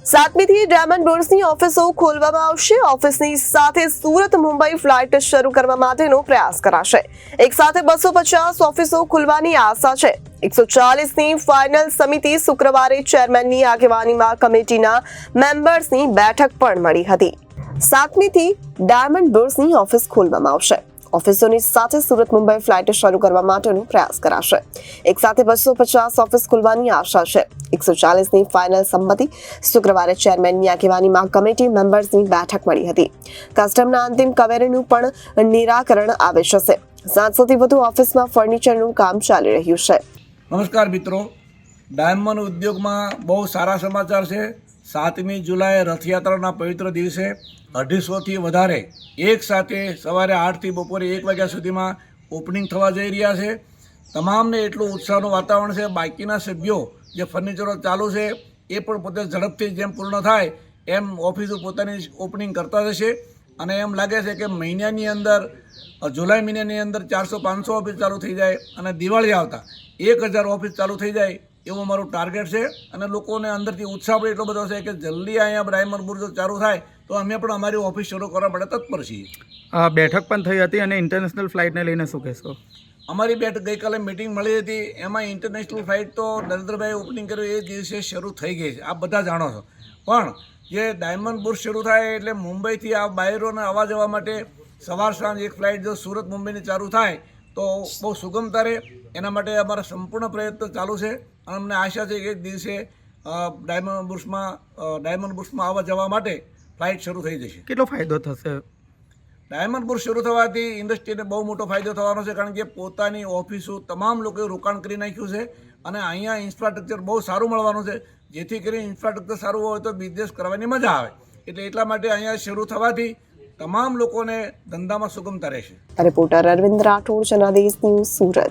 સાતમીથી diamond બુર્સની ઓફિસો ખોલવામાં આવશે। ઓફિસની સાથે સુરત મુંબઈ ફ્લાઇટ શરૂ કરવા માટેનો પ્રયાસ કરાશે। એક સાથે 250 ઓફિસો ખુલવાની આશા છે। 140ની ફાઇનલ સમિતિ શુક્રવારે ચેરમેનની આગેવાનીમાં કમિટીના મેમ્બર્સની બેઠક પણ મળી હતી। સાતમીથી ડાયમંડ બુર્સની ઓફિસ ખોલવામાં આવશે। ઓફિસોની સાથે સુરત મુંબઈ ફ્લાઇટ શરૂ કરવા માટેનો પ્રયાસ કરાશે। એક સાથે 250 ઓફિસ ખોલવાની આશા છે। 140ની ફાઇનલ સંમતિ શુક્રવારે ચેરમેનની આગેવાનીમાં કમિટી મેમ્બર્સની બેઠક મળી હતી। કસ્ટમના અંતિમ કવેરીનું પણ નિરાકરણ આવે છે। 700થી વધુ ઓફિસમાં ફર્નિચરનું કામ ચાલી રહ્યું છે। નમસ્કાર મિત્રો, ડાયમંડ ઉદ્યોગમાં બહુ સારા સમાચાર છે। 7મી જુલાઈ રથયાત્રાના પવિત્ર દિવસે 250થી વધારે એક સાથે સવારે 8થી બપોરે 1 વાગ્યા સુધીમાં ઓપનિંગ થવા જઈ રહ્યા છે। તમામને એટલું ઉત્સાહનું વાતાવરણ છે। બાકીના સભ્યો જે ફર્નિચરો ચાલુ છે એ પણ પોતે ઝડપથી જેમ પૂર્ણ થાય એમ ઓફિસો પોતાની ઓપનિંગ કરતા જશે અને એમ લાગે છે કે મહિનાની અંદર જુલાઈ મહિનાની અંદર 400-500 ઓફિસ ચાલુ થઈ જાય અને દિવાળી આવતા 1000 ઓફિસ ચાલુ થઈ જાય એવું મારું ટાર્ગેટ છે। અને લોકોને અંદરથી ઉત્સાહ પણ એટલો બધો છે કે જલ્દી અહીંયા ડાયમંડ બુર્સ ચાલુ થાય તો અમે પણ અમારી ઓફિસ શરૂ કરવા માટે તત્પર છીએ। બેઠક પણ થઈ હતી અને ઇન્ટરનેશનલ ફ્લાઇટને લઈને શું કહેશો? અમારી બેઠક ગઈકાલે મિટિંગ મળી હતી, એમાં ઇન્ટરનેશનલ ફ્લાઇટ તો નરેન્દ્રભાઈ ઓપનિંગ કર્યું એ દિવસે શરૂ થઈ ગઈ છે, આપ બધા જાણો છો। પણ જે ડાયમંડ બુર્સ શરૂ થાય એટલે મુંબઈથી આ બાયરોને આવવા જવા માટે સવાર સાંજ એક ફ્લાઇટ જો સુરત મુંબઈની ચાલુ થાય તો બહુ સુગમતા રહે। એના માટે અમારા સંપૂર્ણ પ્રયત્નો ચાલુ છે અને અમને આશા છે કે એક દિવસે ડાયમંડ બુર્સમાં આવવા જવા માટે ફ્લાઇટ શરૂ થઈ જશે। કેટલો ફાયદો થશે? ડાયમંડ બુર્સ શરૂ થવાથી ઇન્ડસ્ટ્રીને બહુ મોટો ફાયદો થવાનો છે, કારણ કે પોતાની ઓફિસો તમામ લોકોએ રોકાણ કરી નાખ્યું છે અને અહીંયા ઇન્ફ્રાસ્ટ્રક્ચર બહુ સારું મળવાનું છે, જેથી કરીને ઇન્ફ્રાસ્ટ્રક્ચર સારું હોય તો બિઝનેસ કરવાની મજા આવે। એટલે એટલા માટે અહીંયા શરૂ થવાથી તમામ લોકોને ધંધામાં સુગમતા રહેશે। Reporter Arvind Rathod, Janadesh news, Surat.